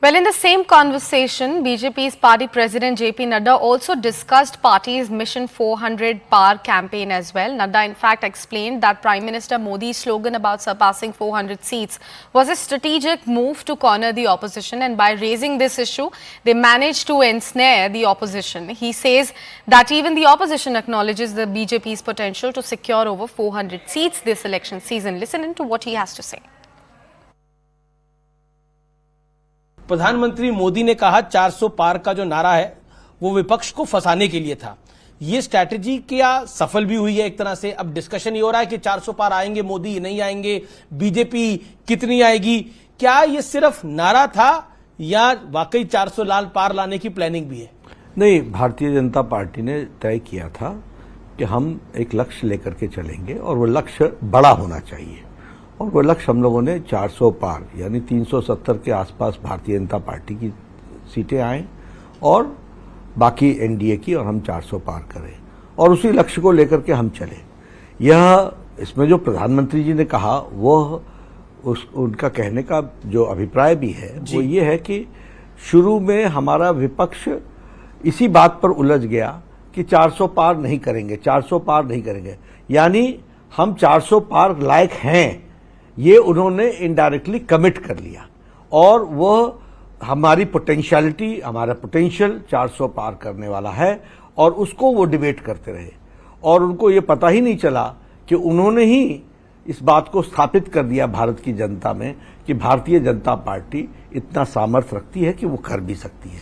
Well, in the same conversation, BJP's party president JP Nadda also discussed party's Mission 400 Par campaign as well. Nadda in fact explained that Prime Minister Modi's slogan about surpassing 400 seats was a strategic move to corner the opposition, and by raising this issue, they managed to ensnare the opposition. He says that even the opposition acknowledges the BJP's potential to secure over 400 seats this election season. Listen in to what he has to say. प्रधानमंत्री मोदी ने कहा 400 पार का जो नारा है वो विपक्ष को फंसाने के लिए था। ये स्ट्रैटेजी क्या सफल भी हुई है एक तरह से? अब डिस्कशन ये हो रहा है कि 400 पार आएंगे मोदी, नहीं आएंगे, बीजेपी कितनी आएगी? क्या ये सिर्फ नारा था या वाकई 400 लाल पार लाने की प्लानिंग भी है? नहीं, भारतीय जनता पार्टी ने तय किया था कि हम एक लक्ष्य लेकर के चलेंगे और वो लक्ष्य बड़ा होना चाहिए, और वो लक्ष्य हम लोगों ने 400 पार यानी 370 के आसपास भारतीय जनता पार्टी की सीटें आए और बाकी एनडीए की, और हम 400 पार करें और उसी लक्ष्य को लेकर के हम चले। यह इसमें जो प्रधानमंत्री जी ने कहा वह उनका कहने का जो अभिप्राय भी है वो ये है कि शुरू में हमारा विपक्ष इसी बात पर उलझ गया कि 400 पार नहीं करेंगे, 400 पार नहीं करेंगे, यानी हम 400 पार लायक हैं ये उन्होंने इनडायरेक्टली कमिट कर लिया, और वह हमारी पोटेंशियलिटी, हमारा पोटेंशियल 400 पार करने वाला है, और उसको वो डिबेट करते रहे और उनको ये पता ही नहीं चला कि उन्होंने ही इस बात को स्थापित कर दिया भारत की जनता में कि भारतीय जनता पार्टी इतना सामर्थ्य रखती है कि वो कर भी सकती है।